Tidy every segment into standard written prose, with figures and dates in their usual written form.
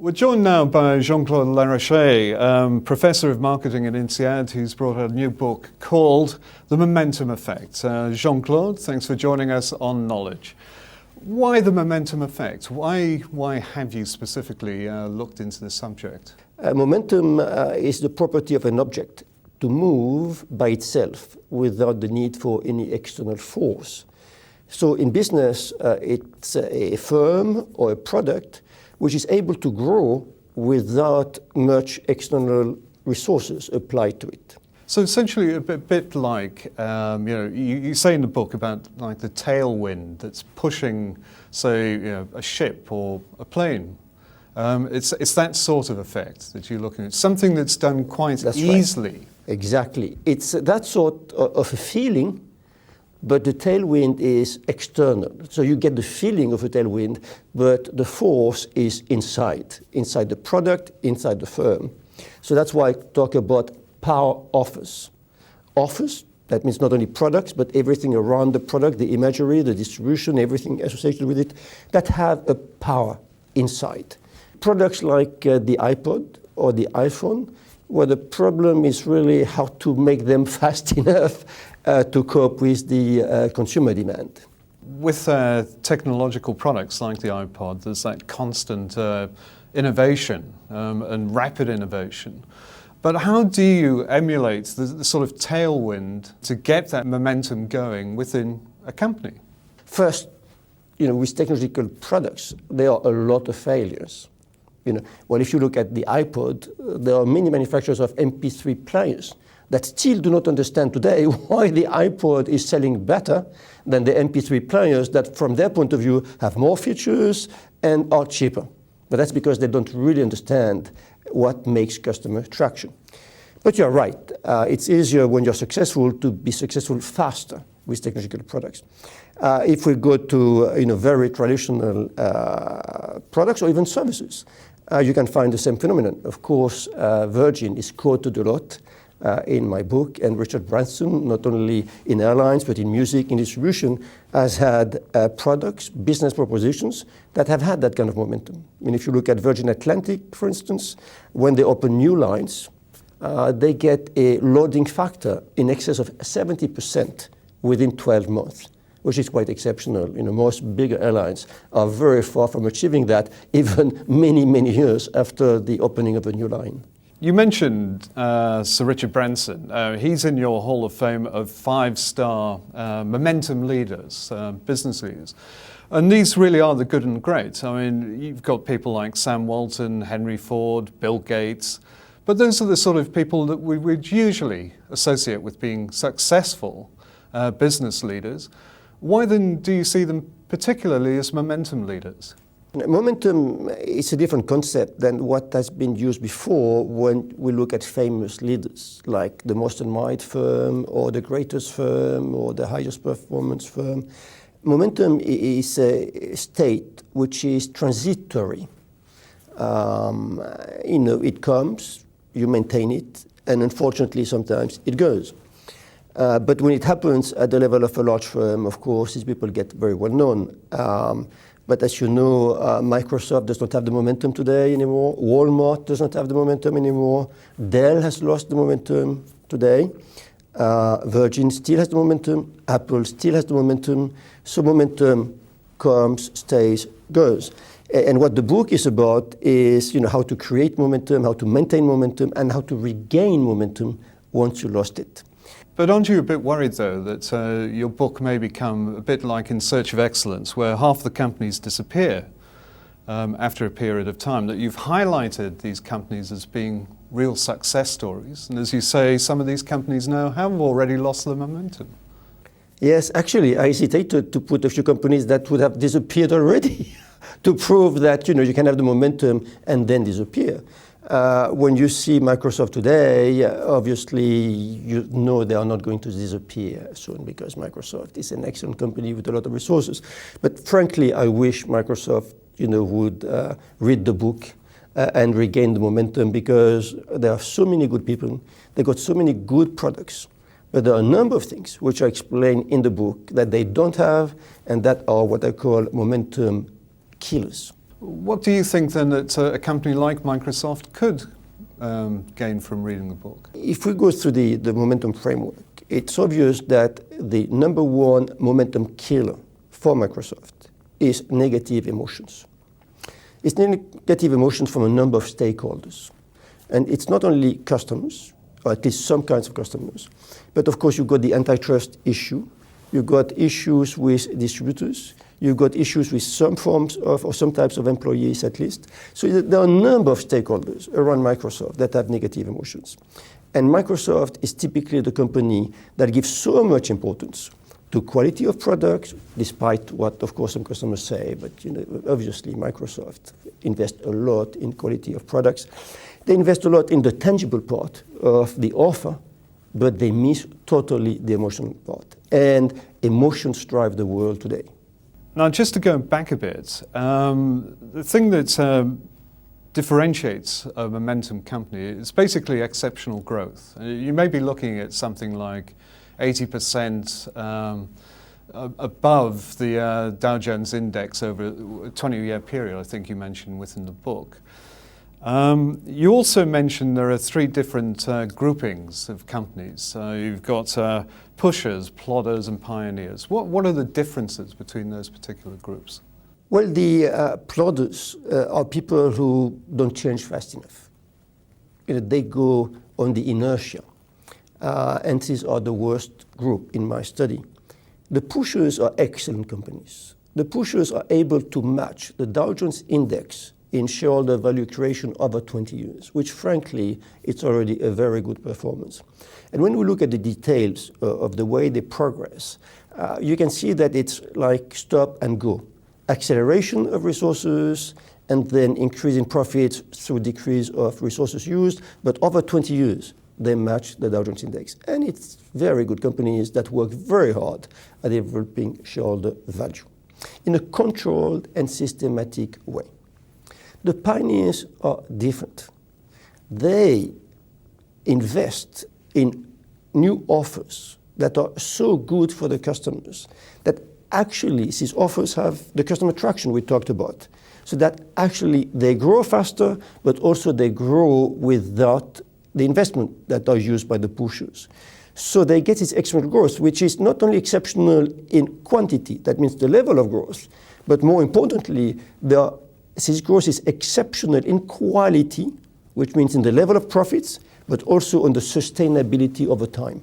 We're joined now by Jean-Claude Larréché, Professor of Marketing at INSEAD, who's brought out a new book called The Momentum Effect. Jean-Claude, thanks for joining us on Knowledge. Why the momentum effect? Why have you specifically looked into this subject? Momentum is the property of an object to move by itself without the need for any external force. So in business, it's a firm or a product which is able to grow without much external resources applied to it. So essentially a bit like, you say in the book about like the tailwind that's pushing, say, a ship or a plane. It's that sort of effect that you're looking at, something that's done quite easily. Right. Exactly. It's that sort of a feeling, but the tailwind is external. So you get the feeling of a tailwind, but the force is inside the product, inside the firm. So that's why I talk about power offers. Offers, that means not only products, but everything around the product, the imagery, the distribution, everything associated with it, that have a power inside. Products like the iPod or the iPhone, where the problem is really how to make them fast enough to cope with the consumer demand. With technological products like the iPod, there's that constant innovation and rapid innovation. But how do you emulate the sort of tailwind to get that momentum going within a company? First, with technological products, there are a lot of failures. Well, if you look at the iPod, there are many manufacturers of MP3 players that still do not understand today why the iPod is selling better than the MP3 players that, from their point of view, have more features and are cheaper. But that's because they don't really understand what makes customer traction. But you're right. It's easier when you're successful to be successful faster with technological products. If we go to very traditional products or even services, you can find the same phenomenon. Of course, Virgin is quoted a lot in my book, and Richard Branson, not only in airlines but in music, in distribution, has had products, business propositions that have had that kind of momentum. I mean, if you look at Virgin Atlantic, for instance, when they open new lines, they get a loading factor in excess of 70% within 12 months, which is quite exceptional. Most bigger airlines are very far from achieving that, even many, many years after the opening of a new line. You mentioned Sir Richard Branson. He's in your Hall of Fame of 5-star momentum leaders, business leaders. And these really are the good and great. I mean, you've got people like Sam Walton, Henry Ford, Bill Gates. But those are the sort of people that we would usually associate with being successful business leaders. Why then do you see them particularly as momentum leaders? Momentum is a different concept than what has been used before when we look at famous leaders, like the most admired firm or the greatest firm or the highest performance firm. Momentum is a state which is transitory. It comes, you maintain it, and unfortunately sometimes it goes. But when it happens at the level of a large firm, of course, these people get very well known. But as you know, Microsoft does not have the momentum today anymore. Walmart does not have the momentum anymore. Dell has lost the momentum today. Virgin still has the momentum. Apple still has the momentum. So momentum comes, stays, goes. And what the book is about is how to create momentum, how to maintain momentum, and how to regain momentum once you lost it. But aren't you a bit worried, though, that your book may become a bit like In Search of Excellence, where half the companies disappear after a period of time, that you've highlighted these companies as being real success stories, and as you say, some of these companies now have already lost their momentum? Yes, actually, I hesitated to put a few companies that would have disappeared already to prove that you can have the momentum and then disappear. When you see Microsoft today, obviously they are not going to disappear soon because Microsoft is an excellent company with a lot of resources. But frankly, I wish Microsoft would read the book and regain the momentum, because there are so many good people, they got so many good products. But there are a number of things which I explain in the book that they don't have, and that are what I call momentum killers. What do you think then that a company like Microsoft could gain from reading the book? If we go through the momentum framework, it's obvious that the number one momentum killer for Microsoft is negative emotions. It's negative emotions from a number of stakeholders. And it's not only customers, or at least some kinds of customers, but of course you've got the antitrust issue, you've got issues with distributors, you've got issues with some forms of, or some types of employees at least. So there are a number of stakeholders around Microsoft that have negative emotions. And Microsoft is typically the company that gives so much importance to quality of products, despite what, of course, some customers say, but obviously Microsoft invests a lot in quality of products. They invest a lot in the tangible part of the offer, but they miss totally the emotional part. And emotions drive the world today. Now, just to go back a bit, the thing that differentiates a momentum company is basically exceptional growth. You may be looking at something like 80% above the Dow Jones index over a 20-year period, I think you mentioned within the book. You also mentioned there are three different groupings of companies. You've got pushers, plodders, and pioneers. What are the differences between those particular groups? Well, the plodders are people who don't change fast enough. They go on the inertia. And these are the worst group in my study. The pushers are excellent companies. The pushers are able to match the Dow Jones index in shareholder value creation over 20 years, which frankly, it's already a very good performance. And when we look at the details of the way they progress, you can see that it's like stop and go. Acceleration of resources and then increase in profits through decrease of resources used, but over 20 years, they match the Dow Jones index. And it's very good companies that work very hard at developing shareholder value in a controlled and systematic way. The pioneers are different. They invest in new offers that are so good for the customers that actually these offers have the customer traction we talked about. So that actually they grow faster, but also they grow without the investment that are used by the pushers. So they get this exponential growth, which is not only exceptional in quantity, that means the level of growth, but more importantly, this growth is exceptional in quality, which means in the level of profits, but also on the sustainability over time.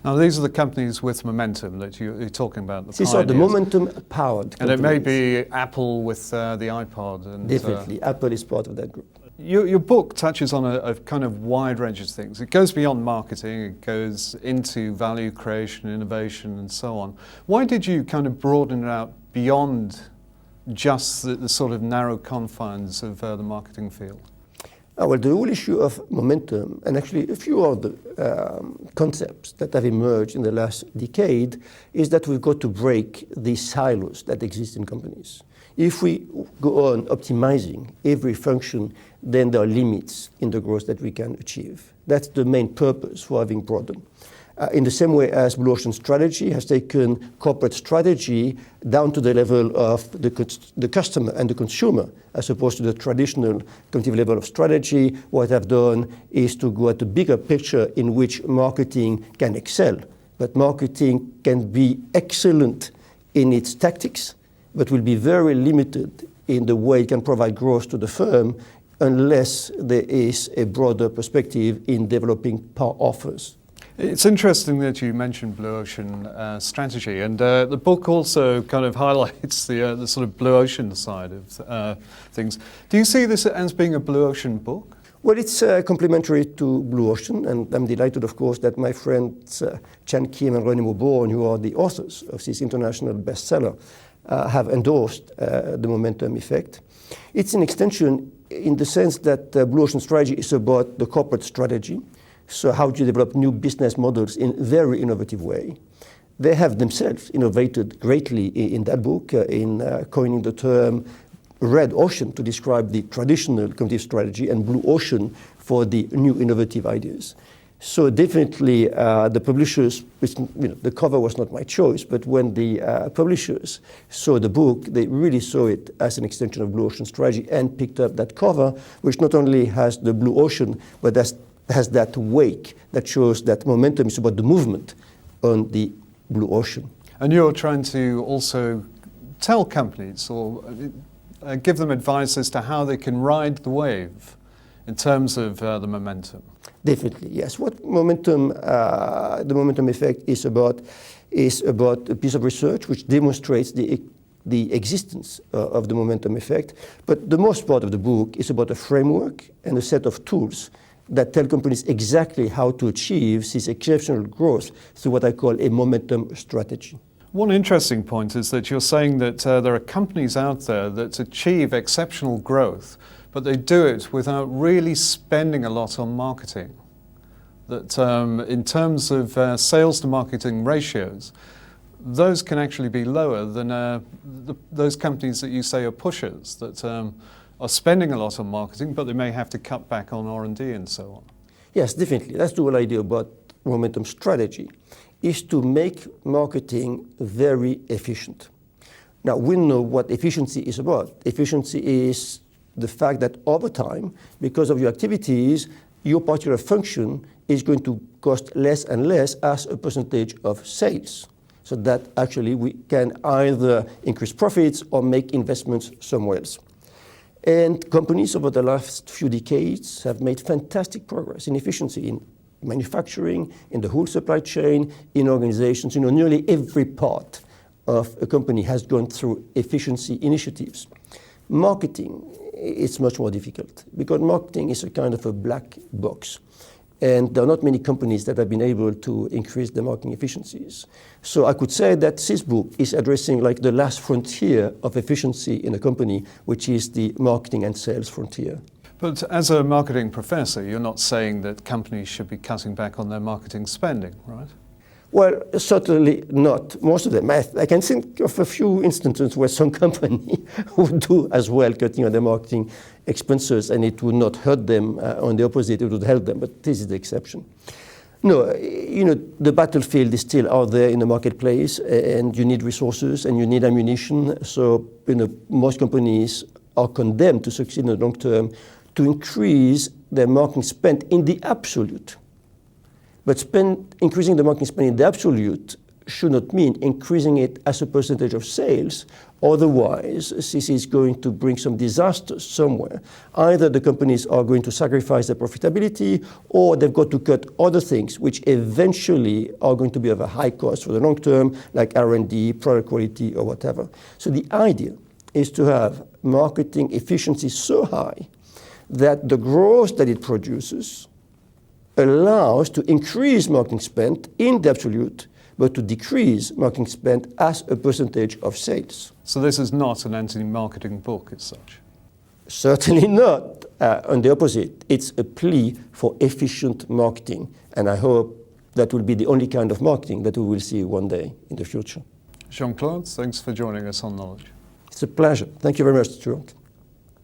Now, these are the companies with momentum that you're talking about. These are the momentum-powered companies. And it may be Apple with the iPod. And, definitely, Apple is part of that group. Your book touches on a kind of wide range of things. It goes beyond marketing, it goes into value creation, innovation, and so on. Why did you kind of broaden it out beyond just the sort of narrow confines of the marketing field? Well, the whole issue of momentum, and actually a few of the concepts that have emerged in the last decade, is that we've got to break the silos that exist in companies. If we go on optimizing every function, then there are limits in the growth that we can achieve. That's the main purpose for having broadened. In the same way as Blue Ocean strategy has taken corporate strategy down to the level of the customer and the consumer, as opposed to the traditional cognitive level of strategy, what I've done is to go at the bigger picture in which marketing can excel. But marketing can be excellent in its tactics, but will be very limited in the way it can provide growth to the firm unless there is a broader perspective in developing power offers. It's interesting that you mentioned Blue Ocean strategy, and the book also kind of highlights the sort of Blue Ocean side of things. Do you see this as being a Blue Ocean book? Well, it's complementary to Blue Ocean, and I'm delighted, of course, that my friends Chan Kim and René Mauborgne, who are the authors of this international bestseller, have endorsed the momentum effect. It's an extension in the sense that Blue Ocean strategy is about the corporate strategy. So how do you develop new business models in a very innovative way? They have themselves innovated greatly in that book, in coining the term red ocean to describe the traditional cognitive strategy and blue ocean for the new innovative ideas. So definitely the publishers, the cover was not my choice, but when the publishers saw the book, they really saw it as an extension of Blue Ocean strategy and picked up that cover, which not only has the blue ocean, but has that wake that shows that momentum is about the movement on the blue ocean. And you're trying to also tell companies or give them advice as to how they can ride the wave in terms of the momentum. Definitely, yes. What momentum, the momentum effect is about a piece of research which demonstrates the existence of the momentum effect. But the most part of the book is about a framework and a set of tools that tell companies exactly how to achieve this exceptional growth through what I call a momentum strategy. One interesting point is that you're saying that there are companies out there that achieve exceptional growth, but they do it without really spending a lot on marketing. That in terms of sales to marketing ratios, those can actually be lower than those companies that you say are pushers, that are spending a lot on marketing, but they may have to cut back on R&D and so on. Yes, definitely. That's the whole idea about momentum strategy, is to make marketing very efficient. Now, we know what efficiency is about. Efficiency is the fact that over time, because of your activities, your particular function is going to cost less and less as a percentage of sales. So that actually we can either increase profits or make investments somewhere else. And companies over the last few decades have made fantastic progress in efficiency in manufacturing, in the whole supply chain, in organizations. Nearly every part of a company has gone through efficiency initiatives. Marketing, it's much more difficult because marketing is a kind of a black box. And there are not many companies that have been able to increase their marketing efficiencies. So I could say that this book is addressing like the last frontier of efficiency in a company, which is the marketing and sales frontier. But as a marketing professor, you're not saying that companies should be cutting back on their marketing spending, right? Well, certainly not. Most of them. I can think of a few instances where some company would do as well, cutting on their marketing expenses, and it would not hurt them. On the opposite, it would help them. But this is the exception. No, the battlefield is still out there in the marketplace, and you need resources and you need ammunition. So, most companies are condemned to succeed in the long term to increase their marketing spend in the absolute. But increasing the marketing spend in the absolute should not mean increasing it as a percentage of sales. Otherwise, this is going to bring some disasters somewhere. Either the companies are going to sacrifice their profitability, or they've got to cut other things, which eventually are going to be of a high cost for the long term, like R&D, product quality, or whatever. So the idea is to have marketing efficiency so high that the growth that it produces allows to increase marketing spend in the absolute, but to decrease marketing spend as a percentage of sales. So this is not an anti-marketing book as such? Certainly not. On the opposite, it's a plea for efficient marketing. And I hope that will be the only kind of marketing that we will see one day in the future. Jean-Claude, thanks for joining us on Knowledge. It's a pleasure. Thank you very much, Stuart.